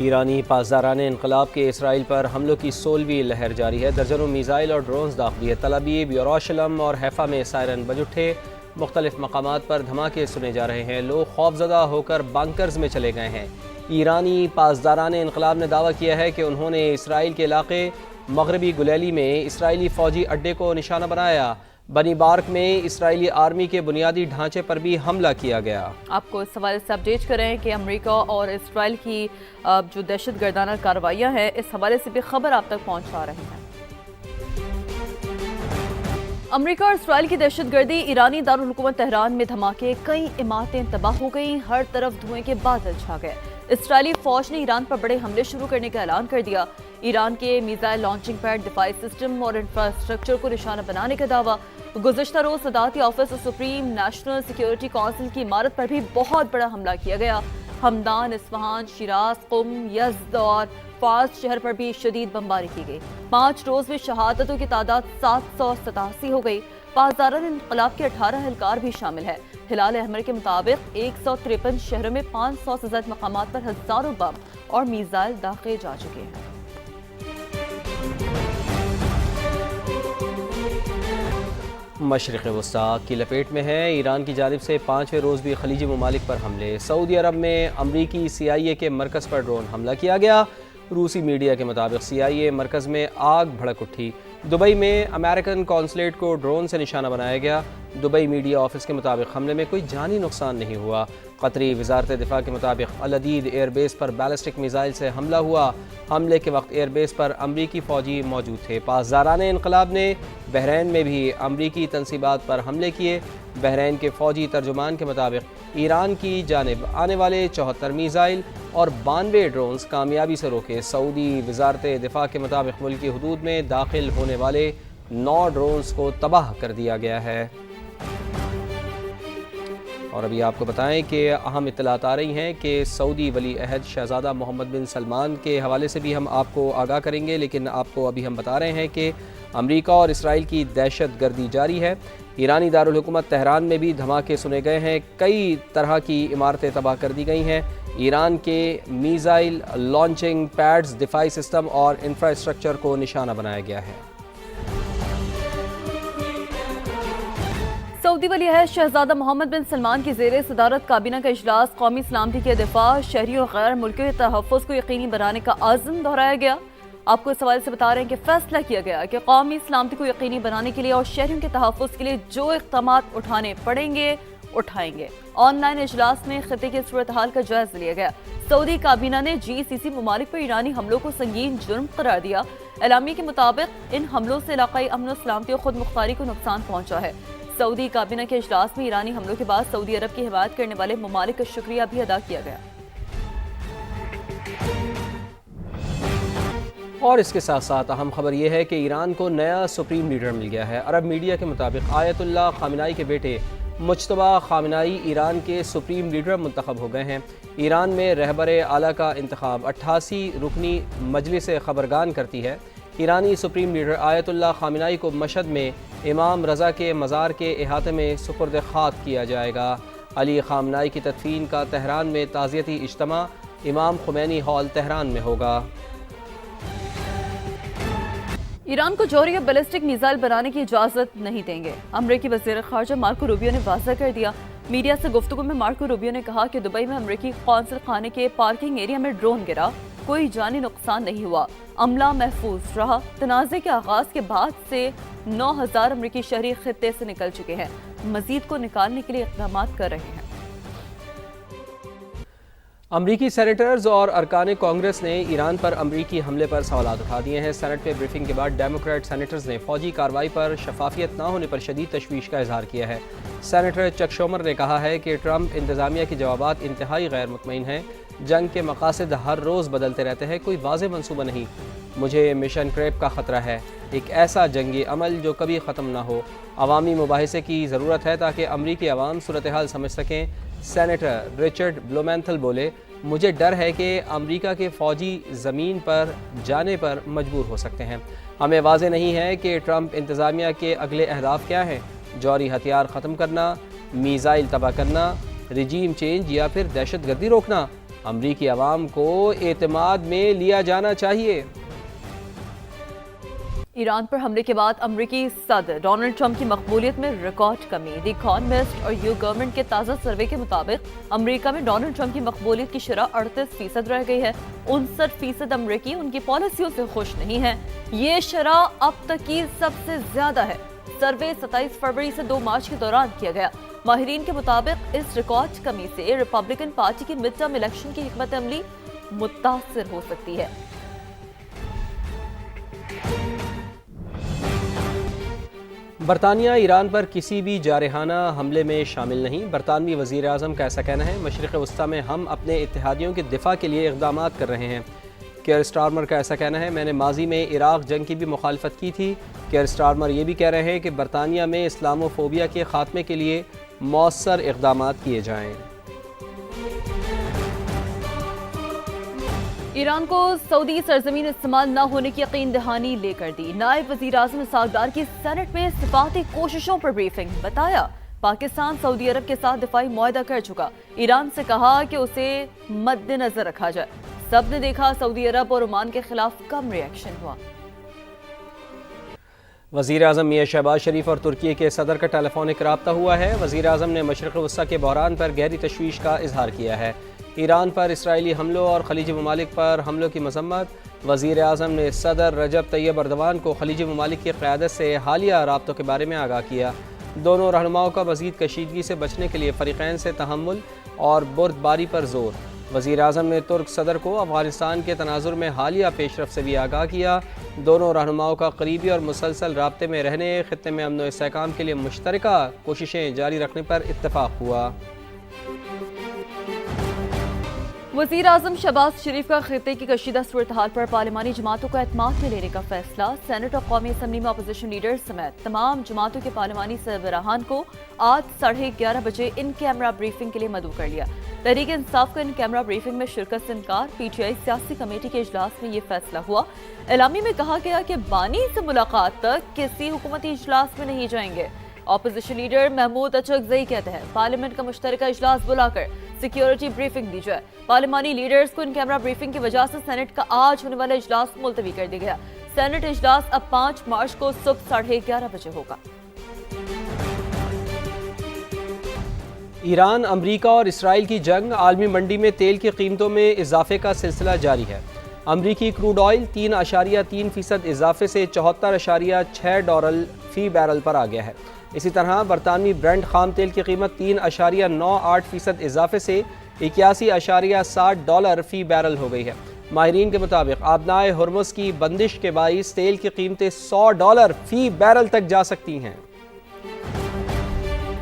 ایرانی پاسداران انقلاب کے اسرائیل پر حملوں کی 16ویں لہر جاری ہے۔ درجنوں میزائل اور ڈرونز داغ دیے۔ تل ابیب، یروشلم اور حیفا میں سائرن بج اٹھے۔ مختلف مقامات پر دھماکے سنے جا رہے ہیں۔ لوگ خوفزدہ ہو کر بنکرز میں چلے گئے ہیں۔ ایرانی پاسداران انقلاب نے دعویٰ کیا ہے کہ انہوں نے اسرائیل کے علاقے مغربی گلیلی میں اسرائیلی فوجی اڈے کو نشانہ بنایا۔ بنی بارک میں اسرائیلی آرمی کے بنیادی ڈھانچے پر بھی حملہ کیا گیا۔ آپ کو اس حوالے سے اپڈیٹ کریں کہ امریکہ اور اسرائیل کی جو دہشت گردانہ کارروائیاں ہیں، اس حوالے سے بھی خبر آپ تک پہنچا رہے ہیں۔ امریکہ اور اسرائیل کی دہشت گردی، ایرانی دارالحکومت تہران میں دھماکے، کئی عمارتیں تباہ ہو گئیں، ہر طرف دھوئیں کے بادل چھا گئے۔ اسرائیلی فوج نے ایران پر بڑے حملے شروع کرنے کا اعلان کر دیا۔ ایران کے میزائل لانچنگ پیڈ، دفاعی سسٹم اور انفراسٹرکچر کو نشانہ بنانے کا دعویٰ۔ گزشتہ روز صدارتی آفس اور سپریم نیشنل سیکیورٹی کونسل کی عمارت پر بھی بہت بڑا حملہ کیا گیا۔ ہمدان، اصفہان، شیراز، قم، یزد اور فارس شہر پر بھی شدید بمباری کی گئی۔ 5 روز میں شہادتوں کی تعداد 787 ہو گئی۔ پاسداران انقلاب کے 18 اہلکار بھی شامل ہیں۔ ہلال احمر کے مطابق 153 شہروں میں 500 سے زائد مقامات پر ہزاروں بم اور میزائل داغے جا چکے ہیں۔ مشرق وسطیٰ کی لپیٹ میں ہے۔ ایران کی جانب سے 5ویں روز بھی خلیجی ممالک پر حملے۔ سعودی عرب میں امریکی CIA کے مرکز پر ڈرون حملہ کیا گیا۔ روسی میڈیا کے مطابق CIA مرکز میں آگ بھڑک اٹھی۔ دبئی میں امریکن قونصلیٹ کو ڈرون سے نشانہ بنایا گیا۔ دبئی میڈیا آفس کے مطابق حملے میں کوئی جانی نقصان نہیں ہوا۔ قطری وزارت دفاع کے مطابق العدید ایئر بیس پر بیلسٹک میزائل سے حملہ ہوا۔ حملے کے وقت ایئر بیس پر امریکی فوجی موجود تھے۔ پاسداران انقلاب نے بحرین میں بھی امریکی تنصیبات پر حملے کیے۔ بحرین کے فوجی ترجمان کے مطابق ایران کی جانب آنے والے 74 میزائل اور 92 ڈرونز کامیابی سے روکے۔ سعودی وزارت دفاع کے مطابق ملکی حدود میں داخل ہونے والے 9 ڈرونز کو تباہ کر دیا گیا ہے۔ اور ابھی آپ کو بتائیں کہ اہم اطلاعات آ رہی ہیں کہ سعودی ولی عہد شہزادہ محمد بن سلمان کے حوالے سے بھی ہم آپ کو آگاہ کریں گے، لیکن آپ کو ابھی ہم بتا رہے ہیں کہ امریکہ اور اسرائیل کی دہشت گردی جاری ہے۔ ایرانی دارالحکومت تہران میں بھی دھماکے سنے گئے ہیں۔ کئی طرح کی عمارتیں تباہ کر دی گئی ہیں۔ ایران کے میزائل لانچنگ پیڈز، دفاعی سسٹم اور انفراسٹرکچر کو نشانہ بنایا گیا ہے۔ سعودی ولی عہد شہزادہ محمد بن سلمان کی زیر صدارت کابینہ کا اجلاس، قومی سلامتی کے دفاع، شہریوں اور غیر ملکیوں کے تحفظ کو یقینی بنانے کا عزم دہرایا گیا۔ آپ کو اس حوالے سے بتا رہے ہیں کہ فیصلہ کیا گیا کہ قومی سلامتی کو یقینی بنانے کے لیے اور شہریوں کے تحفظ کے لیے جو اقدامات اٹھانے پڑیں گے اٹھائیں گے۔ آن لائن اجلاس میں خطے کی صورتحال کا جائزہ لیا گیا۔ سعودی کابینہ نے GCC ممالک پر ایرانی حملوں کو سنگین جرم قرار دیا۔ اعلامیے کے مطابق ان حملوں سے علاقائی امن و سلامتی اور خود مختاری کو نقصان پہنچا ہے۔ سعودی کابینہ کے اجلاس میں ایرانی حملوں کے بعد سعودی عرب کی حمایت کرنے والے ممالک کا شکریہ بھی ادا کیا گیا۔ اور اس کے ساتھ ساتھ اہم خبر یہ ہے کہ ایران کو نیا سپریم لیڈر مل گیا ہے۔ عرب میڈیا کے مطابق آیت اللہ خامنائی کے بیٹے مجتبیٰ خامنائی ایران کے سپریم لیڈر منتخب ہو گئے ہیں۔ ایران میں رہبر اعلیٰ کا انتخاب 88 رکنی مجلس خبرگان کرتی ہے۔ ایرانی سپریم لیڈر آیت اللہ خامنائی کو مشہد میں امام رضا کے مزار کے احاطے میں سپرد خاک کیا جائے گا۔ علی خامنائی کی تدفین کا تہران میں تعزیتی اجتماع امام خمینی ہال تہران میں ہوگا۔ ایران کو جوہری یا بیلسٹک میزائل بنانے کی اجازت نہیں دیں گے، امریکی وزیر خارجہ مارکو روبیو نے واضح کر دیا۔ میڈیا سے گفتگو میں مارکو روبیو نے کہا کہ دبئی میں امریکی قونصل خانے کے پارکنگ ایریا میں ڈرون گرا، کوئی جانی نقصان نہیں ہوا، عملہ محفوظ رہا۔ تنازع کے آغاز کے بعد سے 9000 امریکی شہری خطے سے نکل چکے ہیں، مزید کو نکالنے کے لیے اقدامات کر رہے ہیں۔ امریکی سینیٹرز اور ارکان کانگریس نے ایران پر امریکی حملے پر سوالات اٹھا دیے ہیں۔ سینٹ میں بریفنگ کے بعد ڈیموکریٹ سینیٹرز نے فوجی کارروائی پر شفافیت نہ ہونے پر شدید تشویش کا اظہار کیا ہے۔ سینیٹر چک شومر نے کہا ہے کہ ٹرمپ انتظامیہ کے جوابات انتہائی غیر مطمئن ہیں۔ جنگ کے مقاصد ہر روز بدلتے رہتے ہیں، کوئی واضح منصوبہ نہیں۔ مجھے مشن کریپ کا خطرہ ہے، ایک ایسا جنگی عمل جو کبھی ختم نہ ہو۔ عوامی مباحثے کی ضرورت ہے تاکہ امریکی عوام صورتحال سمجھ سکیں۔ سینیٹر رچرڈ بلومینتھل بولے، مجھے ڈر ہے کہ امریکہ کے فوجی زمین پر جانے پر مجبور ہو سکتے ہیں۔ ہمیں واضح نہیں ہے کہ ٹرمپ انتظامیہ کے اگلے اہداف کیا ہیں، جوہری ہتھیار ختم کرنا، میزائل تباہ کرنا، رجیم چینج یا پھر دہشت گردی روکنا۔ امریکی عوام کو اعتماد میں لیا جانا چاہیے۔ ایران پر حملے کے بعد امریکی صدر ڈونلڈ ٹرمپ کی مقبولیت میں ریکارڈ کمی۔ دی اکانومسٹ اور یو گورنمنٹ کے تازہ سروے کے مطابق امریکہ میں ڈونلڈ ٹرمپ کی مقبولیت کی شرح 38% رہ گئی ہے۔ 59% امریکی ان کی پالیسیوں سے خوش نہیں ہیں۔ یہ شرح اب تک کی سب سے زیادہ ہے۔ سروے 27 فروری سے 2 مارچ کے دوران کیا گیا۔ ماہرین کے مطابق اس ریکارڈ کمی سے ریپبلکن پارٹی کی مڈ ٹرم الیکشن کی حکمت عملی متاثر ہو سکتی ہے۔ برطانیہ ایران پر کسی بھی جارحانہ حملے میں شامل نہیں۔ برطانوی وزیر اعظم کا ایسا کہنا ہے۔ مشرق وسطی میں ہم اپنے اتحادیوں کے دفاع کے لیے اقدامات کر رہے ہیں۔ کیئر سٹارمر کا ایسا کہنا ہے۔ میں نے ماضی میں عراق جنگ کی بھی مخالفت کی تھی۔ کیئر سٹارمر یہ بھی کہہ رہے ہیں کہ برطانیہ میں اسلامو فوبیا کے خاتمے کے لیے مؤثر اقدامات کیے جائیں۔ ایران کو سعودی سرزمین استعمال نہ ہونے کی یقین دہانی لے کر دی۔ نائب وزیر اعظم اسحاق ڈار کی سینٹ میں سفارتی کوششوں پر بریفنگ۔ بتایا پاکستان سعودی عرب کے ساتھ دفاعی معاہدہ کر چکا۔ ایران سے کہا کہ اسے مد نظر رکھا جائے۔ سب نے دیکھا سعودی عرب اور عمان کے خلاف کم ری ایکشن ہوا۔ وزیر اعظم میاں شہباز شریف اور ترکی کے صدر کا ٹیلی فونک رابطہ ہوا ہے۔ وزیر اعظم نے مشرق وسطی کے بحران پر گہری تشویش کا اظہار کیا ہے۔ ایران پر اسرائیلی حملوں اور خلیجی ممالک پر حملوں کی مذمت۔ وزیر اعظم نے صدر رجب طیب اردوان کو خلیجی ممالک کی قیادت سے حالیہ رابطوں کے بارے میں آگاہ کیا۔ دونوں رہنماؤں کا مزید کشیدگی سے بچنے کے لیے فریقین سے تحمل اور بردباری پر زور۔ وزیر اعظم نے ترک صدر کو افغانستان کے تناظر میں حالیہ پیش رفت سے بھی آگاہ کیا۔ دونوں رہنماؤں کا قریبی اور مسلسل رابطے میں رہنے، خطے میں امن و استحکام کے لیے مشترکہ کوششیں جاری رکھنے پر اتفاق ہوا۔ وزیر اعظم شہباز شریف کا خطے کی کشیدہ صورتحال پر پارلیمانی جماعتوں کو اعتماد میں لینے کا فیصلہ۔ سینٹ اور قومی اسمبلی میں اپوزیشن لیڈرز سمیت تمام جماعتوں کے پارلیمانی سربراہان کو آج 11:30 بجے ان کیمرہ بریفنگ کے لیے مدعو کر لیا۔ تحریک انصاف کا ان کیمرہ بریفنگ میں شرکت سے انکار۔ پی ٹی آئی سیاسی کمیٹی کے اجلاس میں یہ فیصلہ ہوا۔ اعلامیے میں کہا گیا کہ بانی سے ملاقات تک کسی حکومتی اجلاس میں نہیں جائیں گے۔ اپوزیشن لیڈر محمود اچکزئی کہتے ہیں پارلیمنٹ کا مشترکہ اجلاس بلا کر سیکیورٹی بریفنگ دی جائے۔ پارلیمانی لیڈرز کو ان کیمرہ بریفنگ کی وجہ سے سینٹ کا آج ہونے والا اجلاس ملتوی کر دیا گیا۔ سینٹ اجلاس اب 5 مارچ کو صبح 11:30 بجے ہوگا۔ ایران، امریکہ اور اسرائیل کی جنگ۔ عالمی منڈی میں تیل کی قیمتوں میں اضافے کا سلسلہ جاری ہے۔ امریکی کروڈ آئل 3.3% اضافے سے $74.6 فی بیرل پر آ گیا ہے۔ اسی طرح برطانوی برنٹ خام تیل کی قیمت 3.98% اضافے سے $81.60 فی بیرل ہو گئی ہے۔ ماہرین کے مطابق آبنائے ہرمز کی بندش کے باعث تیل کی قیمتیں $100 فی بیرل تک جا سکتی ہیں۔